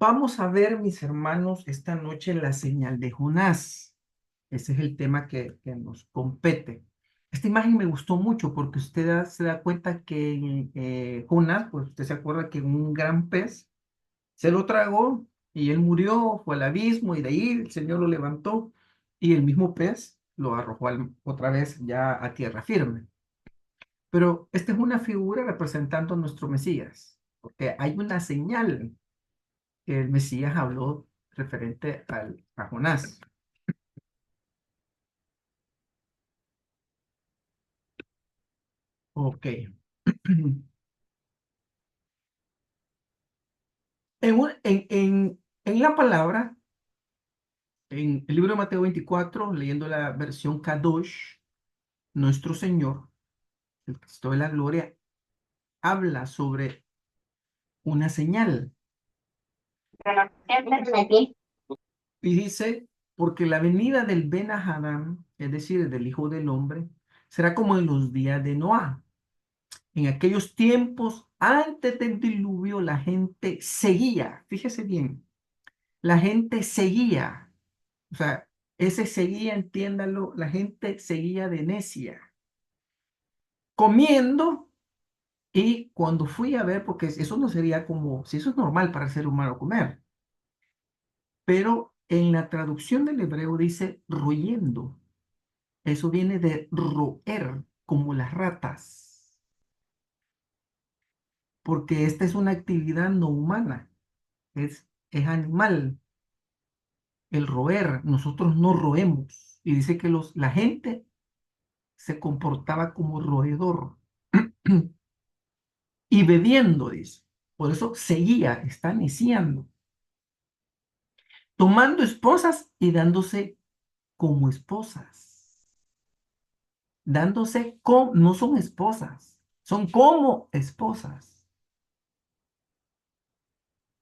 Vamos a ver, mis hermanos, esta noche la señal de Jonás. Ese es el tema que nos compete. Esta imagen me gustó mucho porque se da cuenta que Jonás, pues usted se acuerda que un gran pez se lo tragó y él murió, fue al abismo y de ahí el Señor lo levantó y el mismo pez lo arrojó otra vez ya a tierra firme. Pero esta es una figura representando a nuestro Mesías, porque hay una señal que el Mesías habló referente a Jonás. Ok. En la palabra, en el libro de Mateo 24, leyendo la versión Kadosh, nuestro Señor, el Cristo de la Gloria, habla sobre una señal y dice, porque la venida del Ben Hadán, es decir, del Hijo del Hombre, será como en los días de Noá. En aquellos tiempos, antes del diluvio, la gente seguía, fíjese bien, la gente seguía, o sea, ese seguía, entiéndalo, la gente seguía de necia, comiendo, y cuando fui a ver, porque eso no sería como, si eso es normal para el ser humano comer, pero en la traducción del hebreo dice royendo, eso viene de roer, como las ratas, porque esta es una actividad no humana, es animal. El roer, nosotros no roemos. Y dice que la gente se comportaba como roedor y bebiendo, dice. Por eso seguía, está neciando, tomando esposas y dándose como esposas. Dándose como, no son esposas, son como esposas.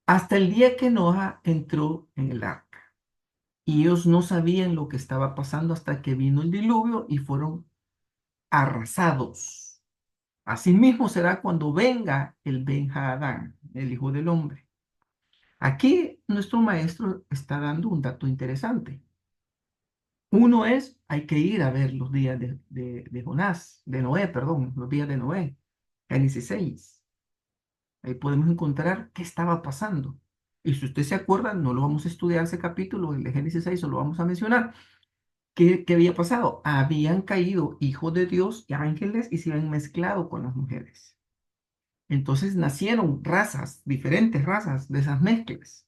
Hasta el día que Noah entró en el arca. Y ellos no sabían lo que estaba pasando hasta que vino el diluvio y fueron arrasados. Asimismo será cuando venga el Ben-Hadán, el Hijo del Hombre. Aquí nuestro maestro está dando un dato interesante. Uno es, hay que ir a ver los días de Jonás, de Noé, perdón, los días de Noé, Génesis 6. Ahí podemos encontrar qué estaba pasando. Y si usted se acuerda, no lo vamos a estudiar ese capítulo, el de Génesis 6, solo vamos a mencionar. ¿Qué había pasado? Habían caído hijos de Dios y ángeles y se habían mezclado con las mujeres. Entonces nacieron razas, diferentes razas de esas mezclas.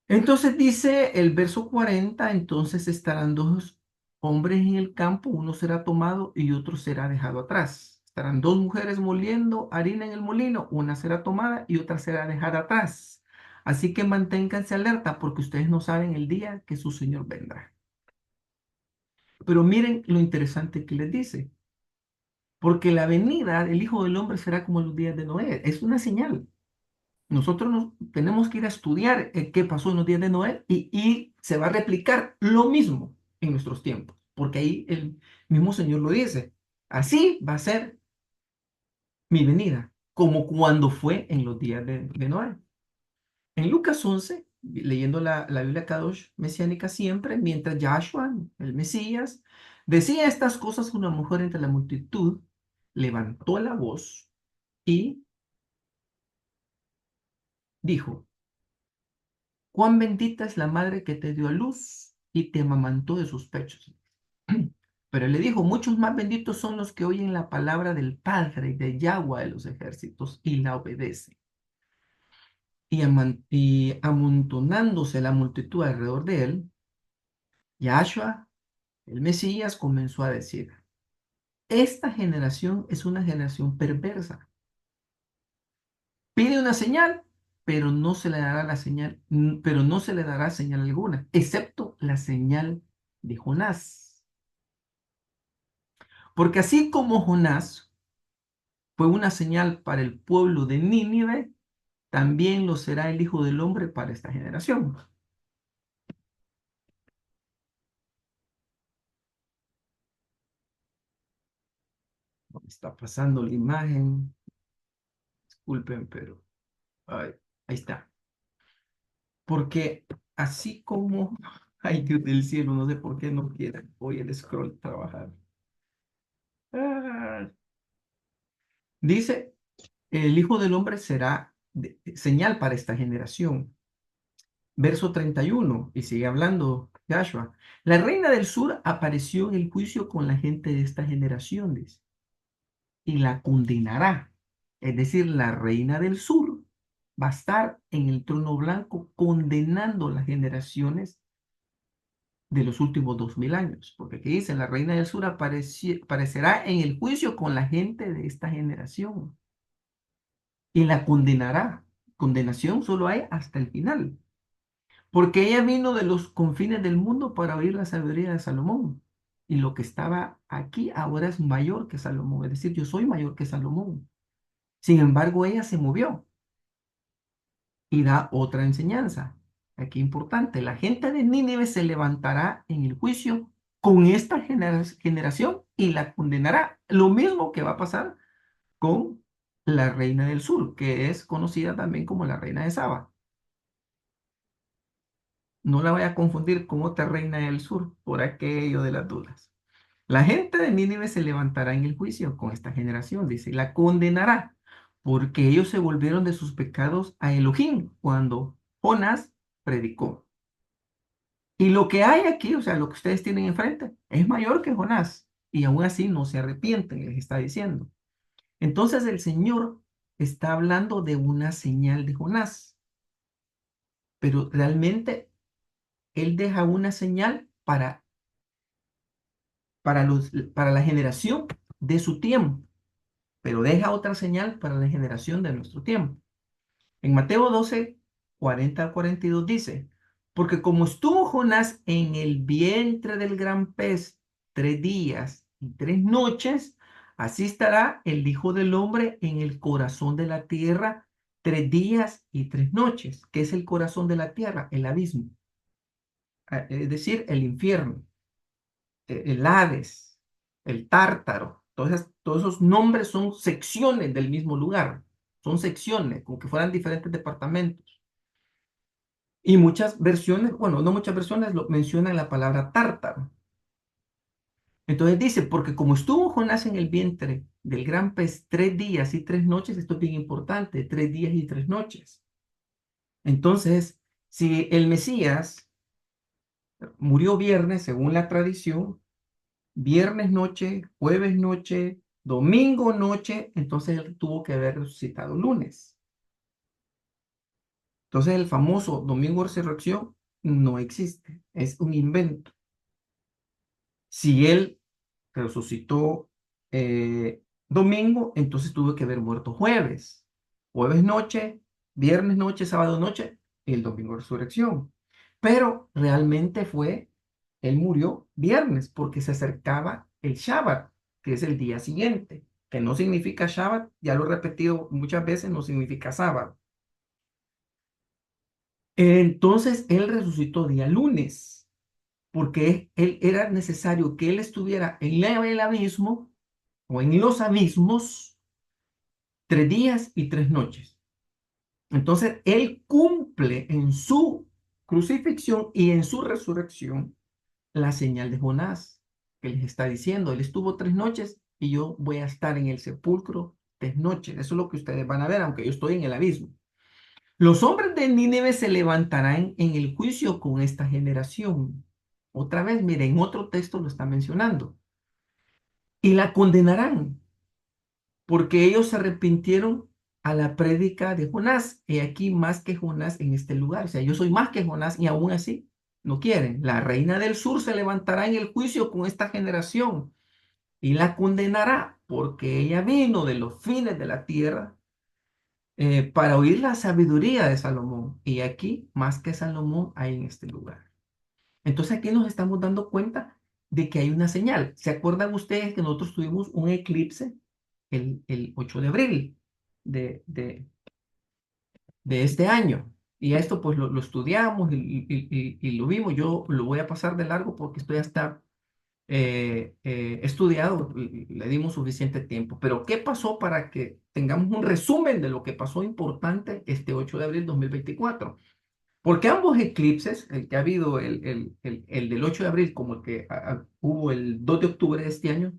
Entonces dice el verso 40, entonces estarán dos hombres en el campo, uno será tomado y otro será dejado atrás. Estarán dos mujeres moliendo harina en el molino, una será tomada y otra será dejada atrás. Así que manténganse alerta porque ustedes no saben el día que su Señor vendrá. Pero miren lo interesante que les dice, porque la venida del Hijo del Hombre será como los días de Noé. Es una señal. Nosotros tenemos que ir a estudiar qué pasó en los días de Noé y se va a replicar lo mismo en nuestros tiempos, porque ahí el mismo Señor lo dice. Así va a ser mi venida, como cuando fue en los días de Noé. En Lucas 11, leyendo la Biblia Kadosh mesiánica siempre, mientras Yahshua, el Mesías, decía estas cosas, una mujer entre la multitud levantó la voz y dijo, cuán bendita es la madre que te dio a luz y te amamantó de sus pechos. Pero él le dijo, muchos más benditos son los que oyen la palabra del Padre y de Yahweh de los ejércitos y la obedecen. Y amontonándose la multitud alrededor de él, Yahshua, el Mesías, comenzó a decir, esta generación es una generación perversa. Pide una señal, pero no se le dará la señal, pero no se le dará señal alguna, excepto la señal de Jonás. Porque así como Jonás fue una señal para el pueblo de Nínive, también lo será el Hijo del Hombre para esta generación. No me está pasando la imagen, disculpen, pero ahí está. porque así como, ay Dios del cielo, no sé por qué no quiere hoy el scroll trabajar. Ah, dice, el Hijo del Hombre será señal para esta generación. Verso 31 y sigue hablando Joshua. La reina del sur apareció en el juicio con la gente de esta generación, dice, y la condenará. Es decir, la reina del sur va a estar en el trono blanco condenando las generaciones de los últimos 2000 años. Porque aquí dice, la reina del sur aparecerá en el juicio con la gente de esta generación y la condenará. Condenación solo hay hasta el final. Porque ella vino de los confines del mundo para oír la sabiduría de Salomón. Y lo que estaba aquí ahora es mayor que Salomón. Es decir, yo soy mayor que Salomón. Sin embargo, ella se movió y da otra enseñanza. Aquí importante, la gente de Nínive se levantará en el juicio con esta generación y la condenará. Lo mismo que va a pasar con la reina del sur, que es conocida también como la reina de Saba. No la voy a confundir con otra reina del sur, por aquello de las dudas. La gente de Nínive se levantará en el juicio con esta generación, dice, y la condenará, porque ellos se volvieron de sus pecados a Elohim cuando Jonás predicó. Y lo que hay aquí, o sea, lo que ustedes tienen enfrente, es mayor que Jonás, y aún así no se arrepienten, les está diciendo. Entonces el Señor está hablando de una señal de Jonás, pero realmente Él deja una señal para la generación de su tiempo, pero deja otra señal para la generación de nuestro tiempo. En Mateo 12, 40 al 42 dice, porque como estuvo Jonás en el vientre del gran pez 3 días y 3 noches, así estará el Hijo del Hombre en el corazón de la tierra 3 días y 3 noches. ¿Qué es el corazón de la tierra? El abismo, es decir, el infierno, el Hades, el Tártaro. Todos esos nombres son secciones del mismo lugar, son secciones, como que fueran diferentes departamentos. Y muchas versiones, bueno, no muchas versiones lo mencionan la palabra Tártaro. Entonces dice, porque como estuvo Jonás en el vientre del gran pez 3 días y 3 noches, esto es bien importante, 3 días y 3 noches. Entonces, si el Mesías murió viernes, según la tradición, viernes noche, jueves noche, domingo noche, entonces él tuvo que haber resucitado lunes. Entonces el famoso domingo de resurrección no existe, es un invento. Si él resucitó domingo, entonces tuvo que haber muerto jueves, jueves noche, viernes noche, sábado noche, y el domingo de resurrección. Pero realmente él murió viernes porque se acercaba el Shabbat, que es el día siguiente, que no significa Shabbat, ya lo he repetido muchas veces, no significa sábado. Entonces él resucitó día lunes, porque él era necesario que él estuviera en el abismo o en los abismos 3 días y 3 noches. Entonces él cumple en su crucifixión y en su resurrección la señal de Jonás, que les está diciendo, él estuvo 3 noches y yo voy a estar en el sepulcro 3 noches. Eso es lo que ustedes van a ver, aunque yo estoy en el abismo. Los hombres de Nínive se levantarán en el juicio con esta generación. Otra vez, miren, otro texto lo está mencionando. Y la condenarán, porque ellos se arrepintieron a la prédica de Jonás. Y aquí más que Jonás en este lugar. O sea, yo soy más que Jonás y aún así no quieren. La reina del sur se levantará en el juicio con esta generación y la condenará, porque ella vino de los fines de la tierra para oír la sabiduría de Salomón. Y aquí, más que Salomón, hay en este lugar. Entonces aquí nos estamos dando cuenta de que hay una señal. ¿Se acuerdan ustedes que nosotros tuvimos un eclipse el 8 de abril de, de, de este año? Y a esto pues lo estudiamos y lo vimos. Yo lo voy a pasar de largo porque estoy hasta estudiado, le dimos suficiente tiempo. Pero ¿qué pasó para que tengamos un resumen de lo que pasó importante este 8 de abril 2024? Porque ambos eclipses, el que ha habido, el del 8 de abril como el que hubo el 2 de octubre de este año,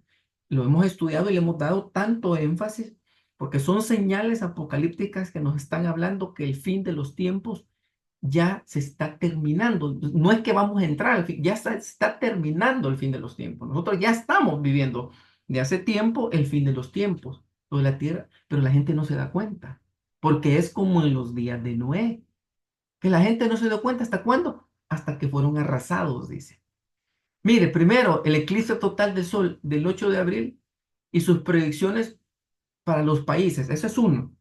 lo hemos estudiado y le hemos dado tanto énfasis porque son señales apocalípticas que nos están hablando que el fin de los tiempos ya se está terminando. No es que vamos a entrar al fin, ya está terminando el fin de los tiempos. Nosotros ya estamos viviendo de hace tiempo el fin de los tiempos de la tierra, pero la gente no se da cuenta porque es como en los días de Noé que la gente no se dio cuenta hasta cuándo, hasta que fueron arrasados, dice. Mire, primero, el eclipse total del Sol del 8 de abril y sus predicciones para los países. Ese es uno.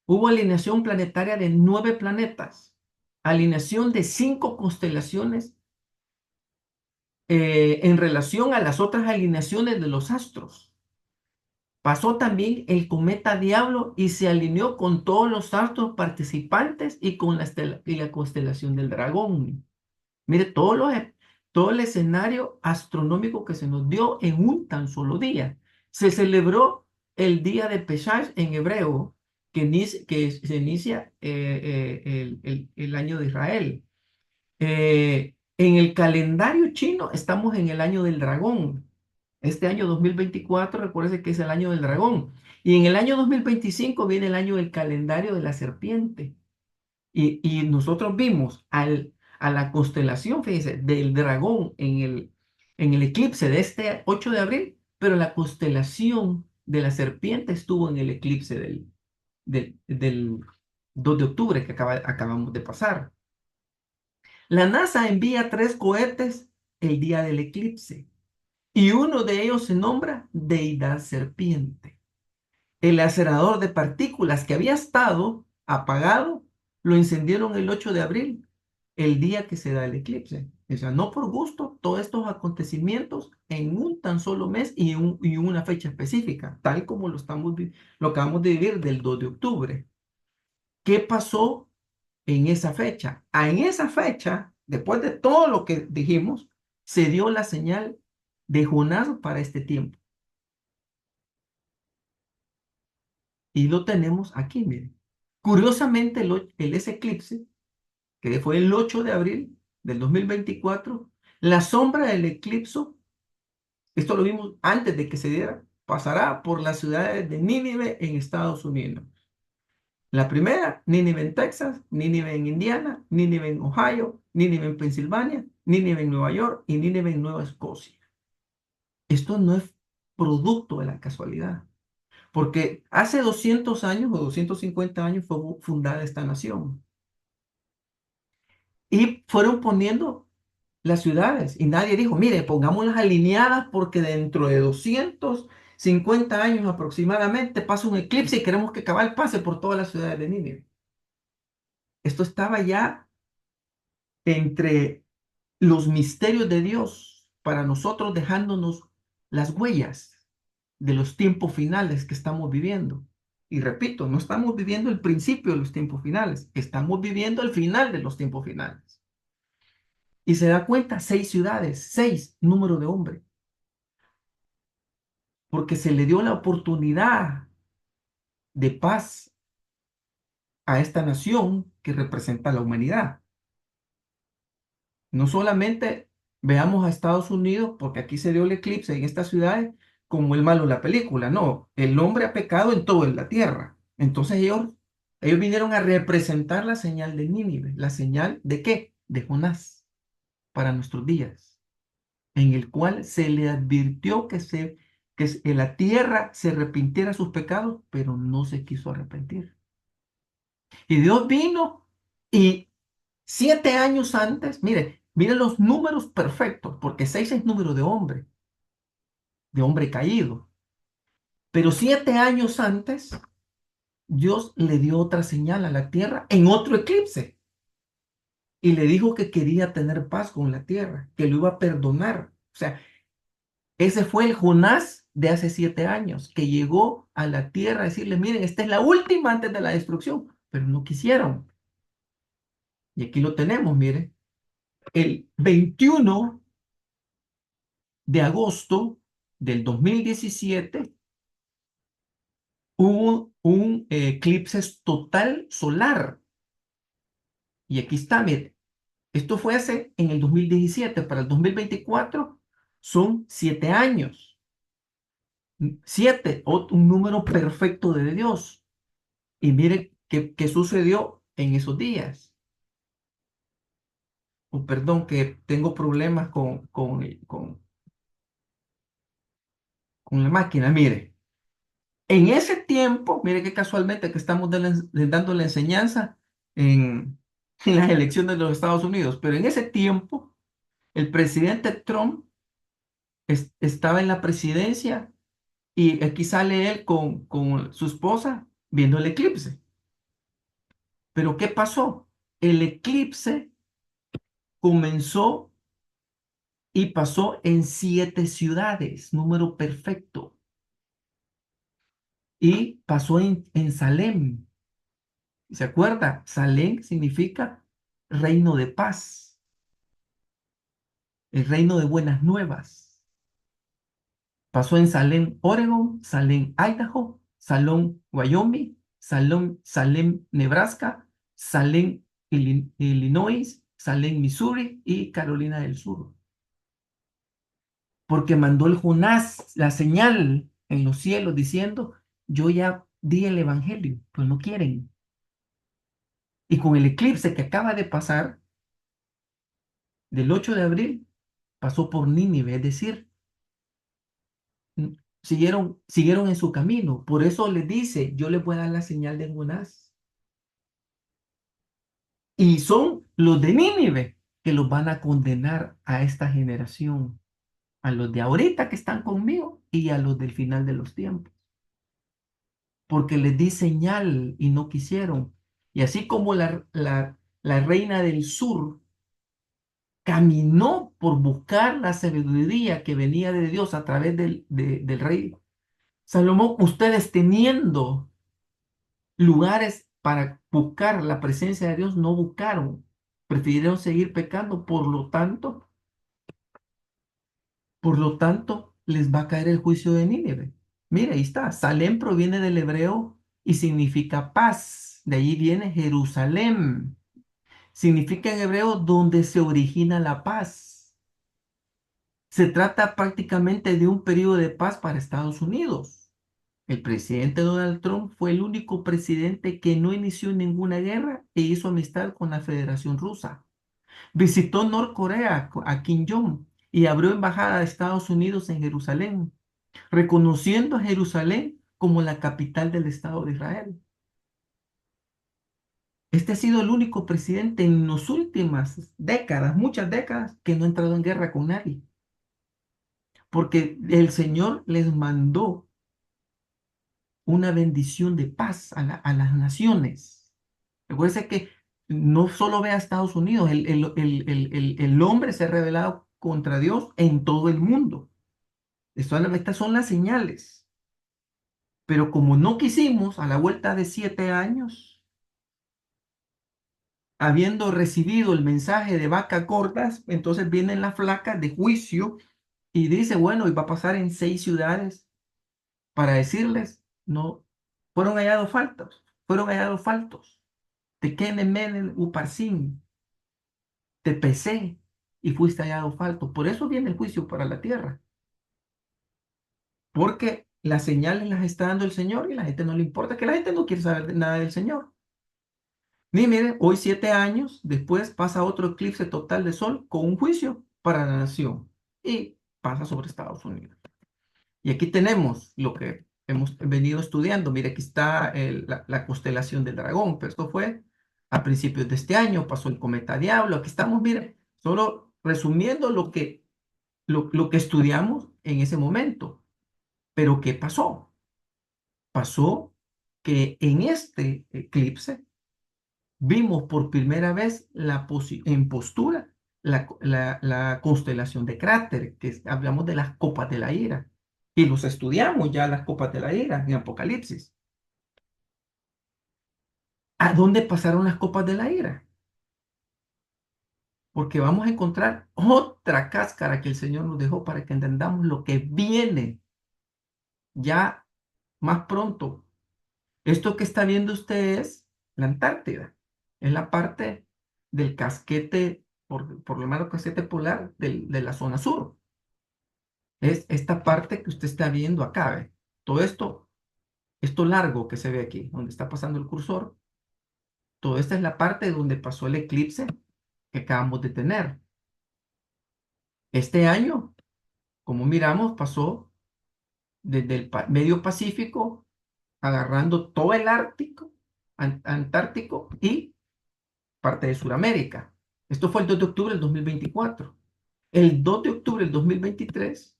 Hubo alineación planetaria de 9 planetas, alineación de 5 constelaciones en relación a las otras alineaciones de los astros. Pasó también el cometa Diablo y se alineó con todos los astros participantes y con y la constelación del dragón. Mire, todo el escenario astronómico que se nos dio en un tan solo día. Se celebró el día de Pesach en hebreo, que se inicia el año de Israel. En el calendario chino estamos en el año del dragón. Este año 2024, recuerde que es el año del dragón. Y en el año 2025 viene el año del calendario de la serpiente. Y nosotros vimos a la constelación, fíjense, del dragón en el eclipse de este 8 de abril, pero la constelación de la serpiente estuvo en el eclipse del 2 de octubre que acabamos de pasar. La NASA envía 3 cohetes el día del eclipse y uno de ellos se nombra Deidad Serpiente. El acelerador de partículas que había estado apagado, lo encendieron el 8 de abril, el día que se da el eclipse. O sea, no por gusto, todos estos acontecimientos en un tan solo mes y una fecha específica, tal como lo acabamos de vivir del 2 de octubre. ¿Qué pasó en esa fecha? En esa fecha, después de todo lo que dijimos, se dio la señal de Jonás para este tiempo. Y lo tenemos aquí, miren. Curiosamente, ese eclipse, que fue el 8 de abril del 2024, la sombra del eclipse, esto lo vimos antes de que se diera, pasará por las ciudades de Nínive en Estados Unidos. La primera, Nínive en Texas, Nínive en Indiana, Nínive en Ohio, Nínive en Pensilvania, Nínive en Nueva York y Nínive en Nueva Escocia. Esto no es producto de la casualidad. Porque hace 200 años o 250 años fue fundada esta nación. Y fueron poniendo las ciudades. Y nadie dijo, mire, pongámoslas alineadas porque dentro de 250 años aproximadamente pasa un eclipse y queremos que cabal pase por todas las ciudades de Nínive. Esto estaba ya entre los misterios de Dios para nosotros dejándonos las huellas de los tiempos finales que estamos viviendo. Y repito, no estamos viviendo el principio de los tiempos finales, estamos viviendo el final de los tiempos finales. Y se da cuenta, 6 ciudades, 6 número de hombre, porque se le dio la oportunidad de paz a esta nación que representa a la humanidad. No solamente veamos a Estados Unidos, porque aquí se dio el eclipse en estas ciudades, como el malo en la película. No, el hombre ha pecado en toda la tierra. Entonces ellos vinieron a representar la señal de Nínive. ¿La señal de qué? De Jonás para nuestros días, en el cual se le advirtió que la tierra se arrepintiera de sus pecados, pero no se quiso arrepentir. Y Dios vino y 7 años antes, mire los números perfectos, porque 6 es número de hombre caído. Pero 7 años antes, Dios le dio otra señal a la tierra en otro eclipse y le dijo que quería tener paz con la tierra, que lo iba a perdonar. O sea, ese fue el Jonás de hace 7 años, que llegó a la tierra a decirle, miren, esta es la última antes de la destrucción, pero no quisieron. Y aquí lo tenemos, miren, el 21 de agosto del 2017 hubo un eclipse total solar Y aquí está, mire, esto fue hace en el 2017, para el 2024 son 7 años. 7, un número perfecto de Dios. Y mire qué sucedió en esos días. Perdón, que tengo problemas con la máquina. Mire, en ese tiempo, mire que casualmente que estamos dando la enseñanza en, en las elecciones de los Estados Unidos, pero en ese tiempo el presidente Trump estaba en la presidencia y aquí sale él con su esposa viendo el eclipse. Pero ¿qué pasó? El eclipse comenzó y pasó en 7 ciudades, número perfecto, y pasó en Salem. ¿Se acuerda? Salem significa reino de paz, el reino de buenas nuevas. Pasó en Salem, Oregon, Salem, Idaho, Salem, Wyoming, Salem, Nebraska, Salem, Illinois, Salem, Missouri y Carolina del Sur. Porque mandó el Jonás la señal en los cielos diciendo, yo ya di el evangelio, pues no quieren. Y con el eclipse que acaba de pasar, del 8 de abril, pasó por Nínive, es decir, siguieron en su camino. Por eso les dice, yo les voy a dar la señal de Jonás. Y son los de Nínive que los van a condenar a esta generación, a los de ahorita que están conmigo y a los del final de los tiempos. Porque les di señal y no quisieron. Y así como la reina del sur caminó por buscar la sabiduría que venía de Dios a través del rey Salomón, ustedes teniendo lugares para buscar la presencia de Dios, no buscaron, prefirieron seguir pecando, por lo tanto, les va a caer el juicio de Nínive. Mire, ahí está, Salem proviene del hebreo y significa paz, de allí viene Jerusalén, significa en hebreo donde se origina la paz. Se trata prácticamente de un periodo de paz para Estados Unidos. El presidente Donald Trump fue el único presidente que no inició ninguna guerra e hizo amistad con la Federación Rusa. Visitó Norcorea a Kim Jong y abrió embajada de Estados Unidos en Jerusalén, reconociendo a Jerusalén como la capital del Estado de Israel. Este ha sido el único presidente en las últimas décadas, muchas décadas, que no ha entrado en guerra con nadie, porque el Señor les mandó una bendición de paz a las naciones. Recuerden que no solo ve a Estados Unidos, el hombre se ha rebelado contra Dios en todo el mundo. Estas son las señales. Pero como no quisimos, a la vuelta de 7 años, habiendo recibido el mensaje de vacas gordas, entonces vienen las flacas de juicio y dice, bueno, y va a pasar en 6 ciudades para decirles, no, fueron hallados faltos. Tequene, Menen, Uparsin, te pesé y fuiste hallado falto. Por eso viene el juicio para la tierra, porque las señales las está dando el Señor y a la gente no le importa, que la gente no quiere saber nada del Señor. Ni mire, hoy 7 años después pasa otro eclipse total de sol con un juicio para la nación y pasa sobre Estados Unidos. Y aquí tenemos lo que hemos venido estudiando. Mire, aquí está la constelación del dragón, pero esto fue a principios de este año, pasó el cometa Diablo. Aquí estamos, mire, solo resumiendo lo que estudiamos en ese momento. Pero ¿qué pasó? Pasó que en este eclipse vimos por primera vez en postura la constelación de cráter, hablamos de las copas de la ira, y los estudiamos ya las copas de la ira en Apocalipsis. ¿A dónde pasaron las copas de la ira? Porque vamos a encontrar otra cáscara que el Señor nos dejó para que entendamos lo que viene ya más pronto. Esto que está viendo usted es la Antártida, es la parte del casquete, por lo menos casquete polar de la zona sur. Es esta parte que usted está viendo acá, ¿ve? Todo esto largo que se ve aquí, donde está pasando el cursor, toda esta es la parte donde pasó el eclipse que acabamos de tener. Este año, como miramos, pasó desde el medio Pacífico, agarrando todo el Ártico, Antártico y parte de Sudamérica. Esto fue el 2 de octubre del 2024. El 2 de octubre del 2023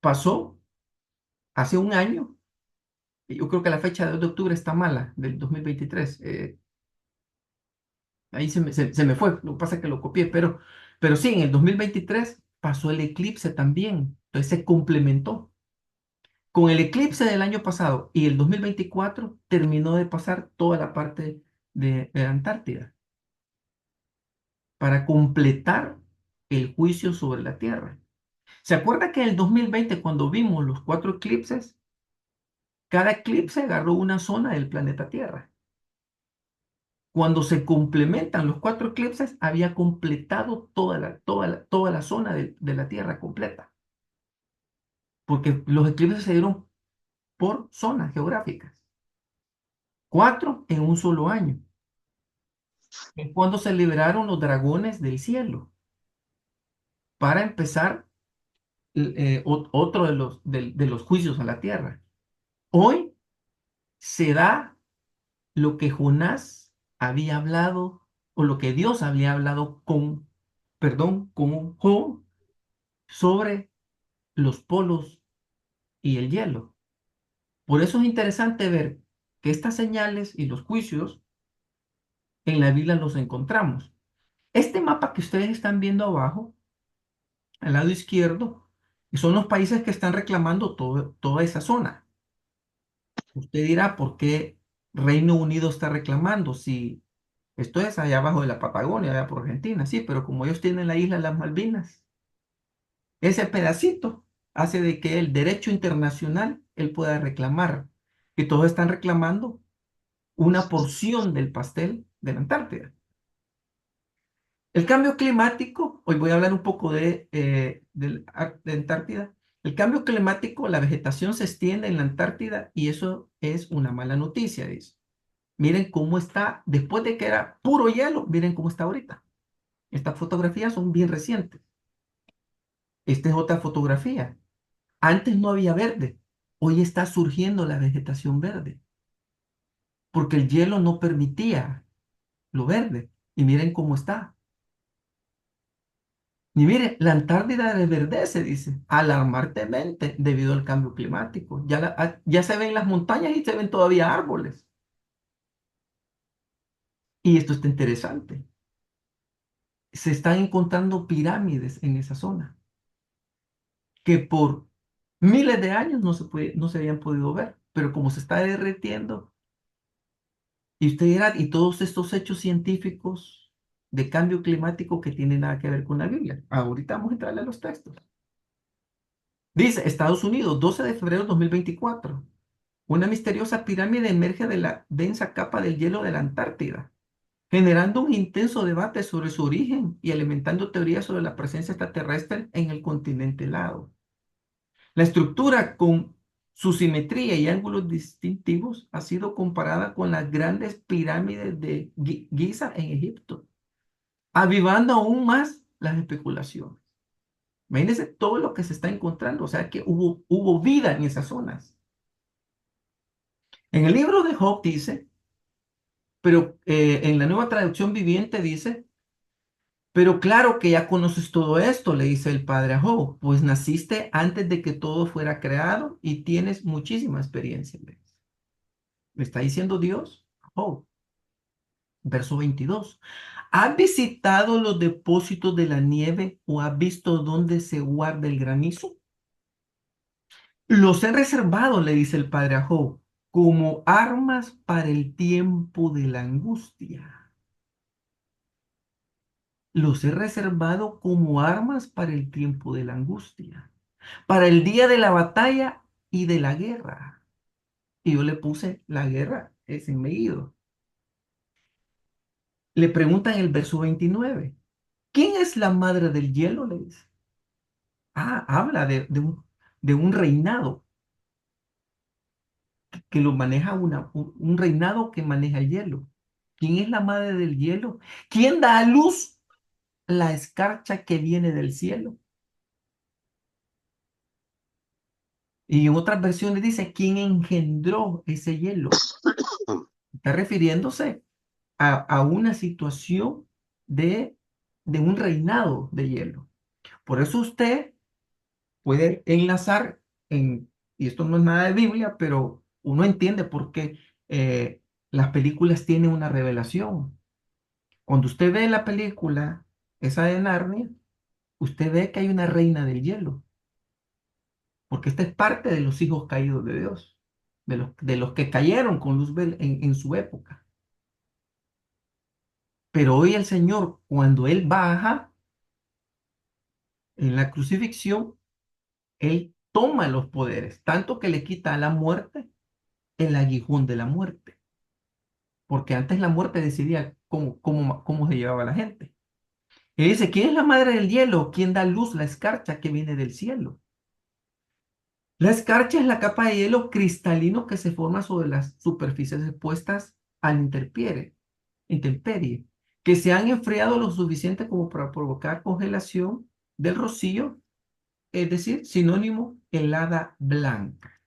pasó hace un año. Y yo creo que la fecha de 2 de octubre está mala, del 2023. Ahí se me fue, lo que pasa es que lo copié, pero sí, en el 2023 pasó el eclipse también. Entonces se complementó. Con el eclipse del año pasado y el 2024 terminó de pasar toda la parte de la Antártida para completar el juicio sobre la Tierra. ¿Se acuerda que en el 2020, cuando vimos los cuatro eclipses, cada eclipse agarró una zona del planeta Tierra? Cuando se complementan los cuatro eclipses, había completado toda la zona de la Tierra completa, porque los eclipses se dieron por zonas geográficas, cuatro en un solo año. Es cuando se liberaron los dragones del cielo para empezar otro de los juicios a la tierra. Hoy se da lo que Jonás había hablado o lo que Dios había hablado con Job sobre los polos y el hielo. Por eso es interesante ver que estas señales y los juicios en la Biblia los encontramos. Este mapa que ustedes están viendo abajo, al lado izquierdo, son los países que están reclamando toda esa zona. Usted dirá, ¿por qué Reino Unido está reclamando? Si esto es allá abajo de la Patagonia, allá por Argentina, sí, pero como ellos tienen la isla de las Malvinas, ese pedacito hace de que el derecho internacional él pueda reclamar, que todos están reclamando una porción del pastel de la Antártida. El cambio climático, hoy voy a hablar un poco de Antártida. El cambio climático, la vegetación se extiende en la Antártida y eso es una mala noticia, dice. Miren cómo está, después de que era puro hielo, miren cómo está ahorita. Estas fotografías son bien recientes. Esta es otra fotografía. Antes no había verde, hoy está surgiendo la vegetación verde, porque el hielo no permitía lo verde. Y miren cómo está. Y mire, la Antártida reverdece, dice, alarmantemente debido al cambio climático. Ya se ven las montañas y se ven todavía árboles. Y esto está interesante. Se están encontrando pirámides en esa zona que por miles de años no se habían podido ver. Pero como se está derritiendo, y usted dirá, y todos estos hechos científicos de cambio climático que tienen nada que ver con la Biblia. Ahorita vamos a entrarle a los textos. Dice Estados Unidos, 12 de febrero de 2024. Una misteriosa pirámide emerge de la densa capa del hielo de la Antártida, generando un intenso debate sobre su origen y alimentando teorías sobre la presencia extraterrestre en el continente helado. La estructura, con su simetría y ángulos distintivos, ha sido comparada con las grandes pirámides de Giza en Egipto, avivando aún más las especulaciones. Imagínense todo lo que se está encontrando, o sea que hubo vida en esas zonas. En el libro de Job dice, pero en la nueva traducción viviente dice, pero claro que ya conoces todo esto, le dice el padre a Job, pues naciste antes de que todo fuera creado y tienes muchísima experiencia. Le está diciendo Dios a Job. Verso 22. ¿Has visitado los depósitos de la nieve o has visto dónde se guarda el granizo? Los he reservado, le dice el padre a Job, como armas para el tiempo de la angustia. Los he reservado como armas para el tiempo de la angustia, para el día de la batalla y de la guerra. Y yo le puse la guerra, es en Megiddo. Le pregunta en el verso 29, ¿quién es la madre del hielo? Le dice. Ah, habla de un reinado que lo maneja un reinado que maneja el hielo. ¿Quién es la madre del hielo? ¿Quién da a luz la escarcha que viene del cielo? Y en otras versiones dice, ¿quién engendró ese hielo? Está refiriéndose a una situación de, de un reinado de hielo. Por eso usted puede enlazar y esto no es nada de Biblia, pero uno entiende por qué las películas tienen una revelación. Cuando usted ve la película, esa de Narnia, usted ve que hay una reina del hielo, porque esta es parte de los hijos caídos de Dios, de los que cayeron con Luzbel en su época. Pero hoy el Señor, cuando Él baja en la crucifixión, Él toma los poderes, tanto que le quita a la muerte el aguijón de la muerte, porque antes la muerte decidía cómo se llevaba la gente. Y dice, ¿quién es la madre del hielo? ¿Quién da luz la escarcha que viene del cielo? La escarcha es la capa de hielo cristalino que se forma sobre las superficies expuestas a la intemperie, que se han enfriado lo suficiente como para provocar congelación del rocío, es decir, sinónimo helada blanca.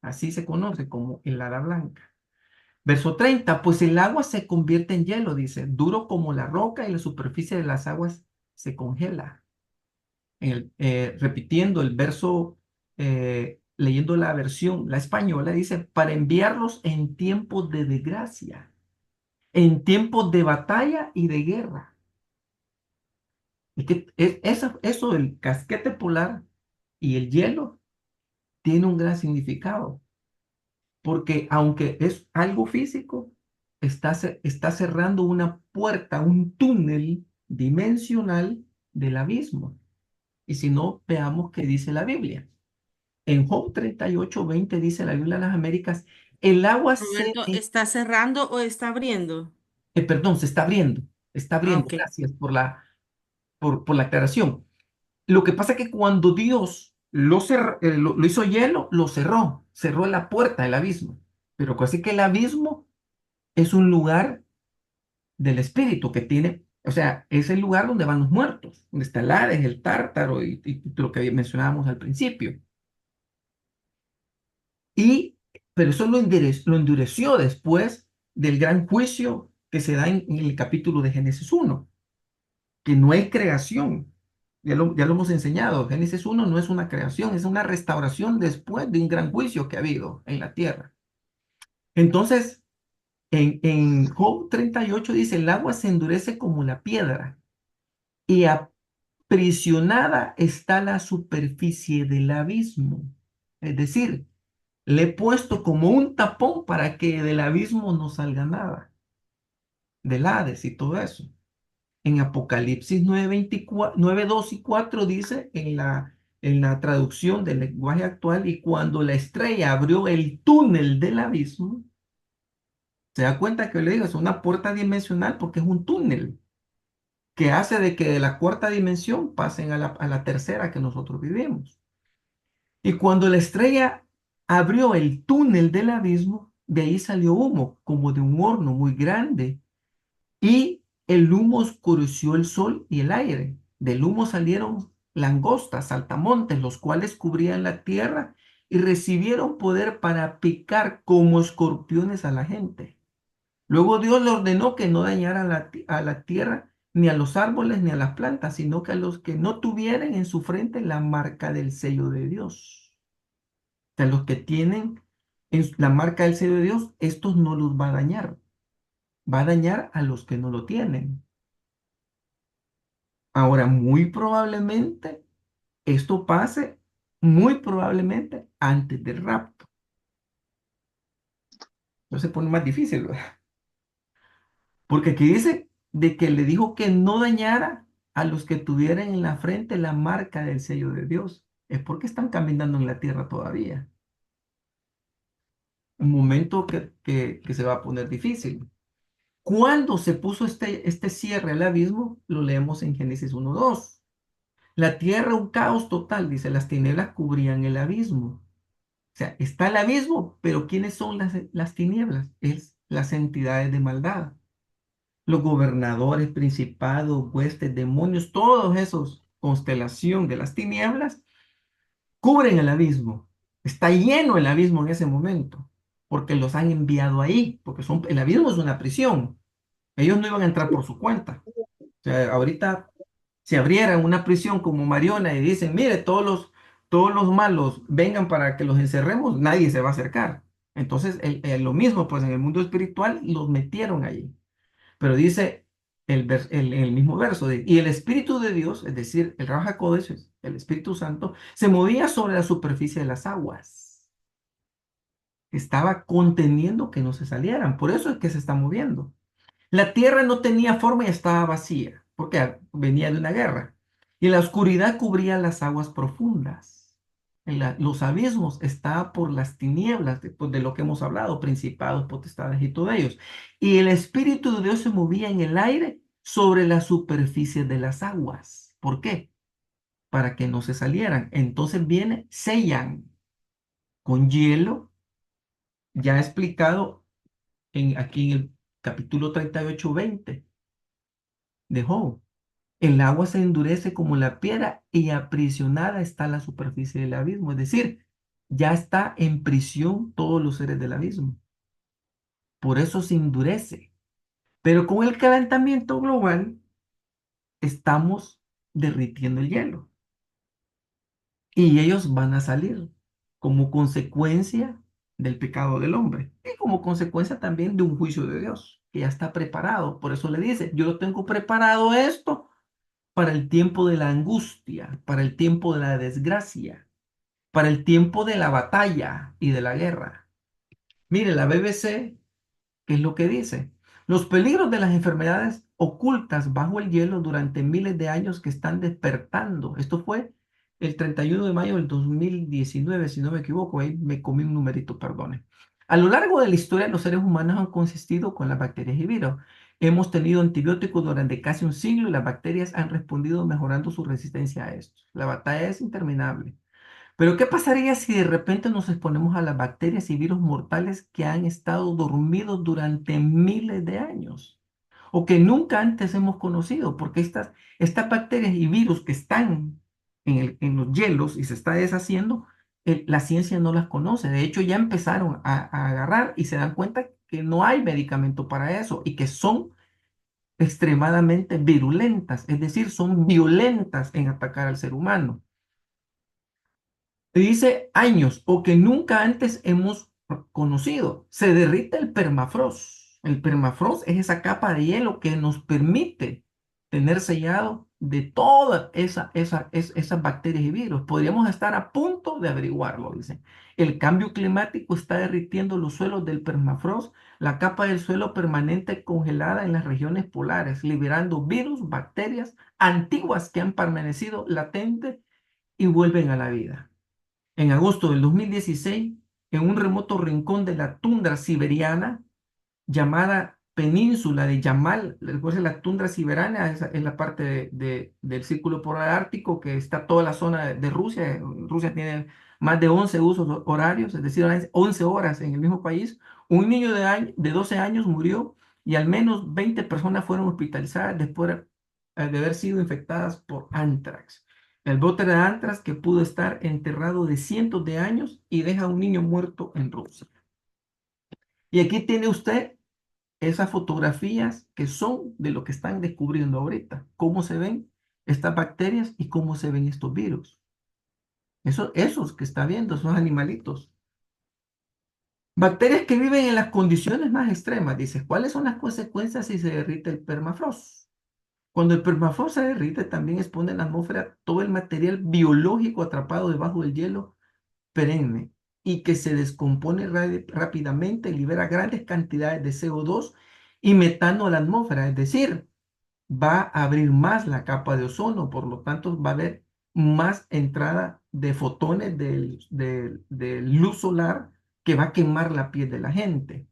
Así se conoce como helada blanca. Verso 30, pues el agua se convierte en hielo, dice, duro como la roca y la superficie de las aguas se congela. Repitiendo el verso, leyendo la versión, la española, dice, para enviarlos en tiempos de desgracia, en tiempos de batalla y de guerra. Es que eso del casquete polar y el hielo tiene un gran significado, porque aunque es algo físico, está cerrando una puerta, un túnel dimensional del abismo. Y si no, veamos qué dice la Biblia. En Job 38:20 dice la Biblia de las Américas, el agua Roberto, ¿está cerrando o está abriendo? perdón, se está Ah, abriendo. ok. Gracias por la aclaración. Lo que pasa es que cuando Dios lo hizo hielo, lo cerró la puerta del abismo. Pero casi que el abismo es un lugar del espíritu que tiene, o sea, es el lugar donde van los muertos, donde está el Hades, el Tártaro y lo que mencionábamos al principio. Y, pero eso lo endureció después del gran juicio que se da en el capítulo de Génesis 1, que no es creación. Ya lo hemos enseñado. Génesis 1 no es una creación, es una restauración después de un gran juicio que ha habido en la tierra. Entonces, en Job 38 dice, el agua se endurece como la piedra y aprisionada está la superficie del abismo. Es decir, le he puesto como un tapón para que del abismo no salga nada, del Hades y todo eso. En Apocalipsis 9:2 y 4 dice en la traducción del lenguaje actual, y cuando la estrella abrió el túnel del abismo, se da cuenta que le digo, es una puerta dimensional porque es un túnel que hace de que de la cuarta dimensión pasen a la tercera que nosotros vivimos. Y cuando la estrella abrió el túnel del abismo, de ahí salió humo, como de un horno muy grande, y el humo oscureció el sol y el aire. Del humo salieron langostas, saltamontes, los cuales cubrían la tierra y recibieron poder para picar como escorpiones a la gente. Luego Dios le ordenó que no dañara a la tierra, ni a los árboles, ni a las plantas, sino que a los que no tuvieran en su frente la marca del sello de Dios. O sea, los que tienen la marca del sello de Dios, estos no los va a dañar. Va a dañar a los que no lo tienen. Ahora, muy probablemente esto pase, muy probablemente antes del rapto. No se pone más difícil, ¿verdad? Porque aquí dice de que le dijo que no dañara a los que tuvieran en la frente la marca del sello de Dios. Es porque están caminando en la tierra todavía. Un momento que se va a poner difícil. Cuando se puso este cierre al abismo, lo leemos en Génesis 1:2. La tierra un caos total, dice, las tinieblas cubrían el abismo. O sea, está el abismo, pero ¿quiénes son las tinieblas? Es las entidades de maldad. Los gobernadores, principados, huestes, demonios, todos esos constelación de las tinieblas cubren el abismo. Está lleno el abismo en ese momento, porque los han enviado ahí, porque el abismo es una prisión. Ellos no iban a entrar por su cuenta. O sea, ahorita, si abrieran una prisión como Mariona y dicen, mire, todos los malos vengan para que los encerremos, nadie se va a acercar. Entonces, lo mismo, pues en el mundo espiritual los metieron allí. Pero dice el mismo verso, y el Espíritu de Dios, es decir, el Raja HaKodesh, el Espíritu Santo, se movía sobre la superficie de las aguas. Estaba conteniendo que no se salieran. Por eso es que se está moviendo. La tierra no tenía forma y estaba vacía, porque venía de una guerra. Y la oscuridad cubría las aguas profundas. Los abismos estaban por las tinieblas, de lo que hemos hablado, principados, potestades y todo ellos. Y el Espíritu de Dios se movía en el aire sobre la superficie de las aguas. ¿Por qué? Para que no se salieran. Entonces viene, sellan con hielo, ya explicado aquí en el capítulo 38:20 de Job. El agua se endurece como la piedra y aprisionada está la superficie del abismo. Es decir, ya está en prisión todos los seres del abismo. Por eso se endurece. Pero con el calentamiento global estamos derritiendo el hielo y ellos van a salir como consecuencia del pecado del hombre y como consecuencia también de un juicio de Dios que ya está preparado. Por eso le dice, yo lo tengo preparado esto para el tiempo de la angustia, para el tiempo de la desgracia, para el tiempo de la batalla y de la guerra. Mire, la BBC, ¿qué es lo que dice? Los peligros de las enfermedades ocultas bajo el hielo durante miles de años que están despertando. Esto fue el 31 de mayo del 2019, si no me equivoco, ahí me comí un numerito, perdone. A lo largo de la historia, los seres humanos han consistido con las bacterias y virus. Hemos tenido antibióticos durante casi un siglo y las bacterias han respondido mejorando su resistencia a estos. La batalla es interminable. Pero ¿qué pasaría si de repente nos exponemos a las bacterias y virus mortales que han estado dormidos durante miles de años o que nunca antes hemos conocido? Porque estas bacterias y virus que están en los hielos y se está deshaciendo, la ciencia no las conoce. De hecho, ya empezaron a agarrar y se dan cuenta que no hay medicamento para eso y que son extremadamente virulentas, es decir, son violentas en atacar al ser humano. Dice años o que nunca antes hemos conocido. Se derrite el permafrost. El permafrost es esa capa de hielo que nos permite tener sellado de todas esas bacterias y virus. Podríamos estar a punto de averiguarlo, dice. El cambio climático está derritiendo los suelos del permafrost, la capa del suelo permanente congelada en las regiones polares, liberando virus, bacterias antiguas que han permanecido latentes y vuelven a la vida. En agosto del 2016, en un remoto rincón de la tundra siberiana llamada Península de Yamal, recuerden la tundra siberiana es la parte del círculo polar ártico que está toda la zona de Rusia. Rusia tiene más de 11 usos horarios, es decir, 11 horas en el mismo país. Un niño de 12 años murió y al menos 20 personas fueron hospitalizadas después de haber sido infectadas por antrax. El brote de antrax que pudo estar enterrado de cientos de años y deja a un niño muerto en Rusia. Y aquí tiene usted esas fotografías que son de lo que están descubriendo ahorita, cómo se ven estas bacterias y cómo se ven estos virus. Esos que está viendo, esos animalitos. Bacterias que viven en las condiciones más extremas. Dice, ¿cuáles son las consecuencias si se derrite el permafrost? Cuando el permafrost se derrite, también expone en la atmósfera todo el material biológico atrapado debajo del hielo perenne y que se descompone rápidamente y libera grandes cantidades de CO2 y metano a la atmósfera. Es decir, va a abrir más la capa de ozono, por lo tanto va a haber más entrada de fotones de luz solar que va a quemar la piel de la gente.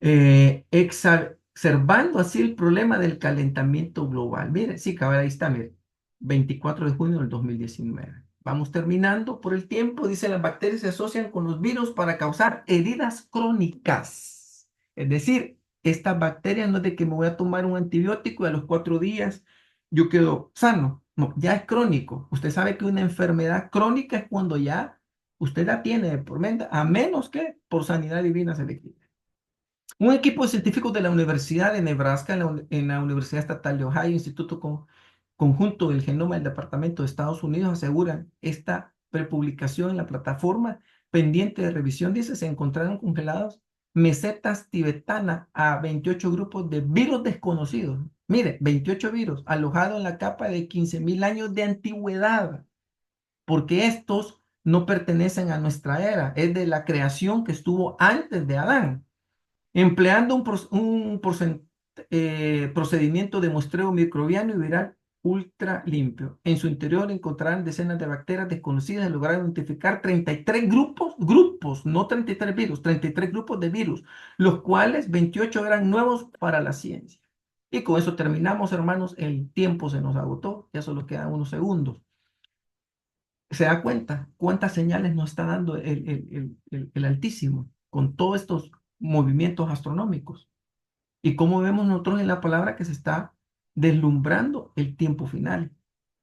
exacerbando así el problema del calentamiento global. Mire, sí, cabal, ahí está, mire, 24 de junio del 2019. Vamos terminando por el tiempo. Dice, las bacterias se asocian con los virus para causar heridas crónicas. Es decir, estas bacterias no es de que me voy a tomar un antibiótico y a los 4 días yo quedo sano. No, ya es crónico. Usted sabe que una enfermedad crónica es cuando ya usted la tiene de por vida, a menos que por sanidad divina se le quite. Un equipo de científicos de la Universidad de Nebraska, en la Universidad Estatal de Ohio, Conjunto del Genoma del Departamento de Estados Unidos, aseguran esta prepublicación en la plataforma pendiente de revisión. Dice, se encontraron congelados mesetas tibetanas a 28 grupos de virus desconocidos. Mire, 28 virus alojados en la capa de 15.000 años de antigüedad, porque estos no pertenecen a nuestra era, es de la creación que estuvo antes de Adán. Empleando procedimiento de muestreo microbiano y viral ultra limpio. En su interior encontrarán decenas de bacterias desconocidas y lograron identificar 33 grupos, no 33 virus, 33 grupos de virus, los cuales 28 eran nuevos para la ciencia. Y con eso terminamos, hermanos. El tiempo se nos agotó, ya solo quedan unos segundos. ¿Se da cuenta cuántas señales nos está dando el Altísimo con todos estos movimientos astronómicos? Y cómo vemos nosotros en la palabra que se está deslumbrando el tiempo final.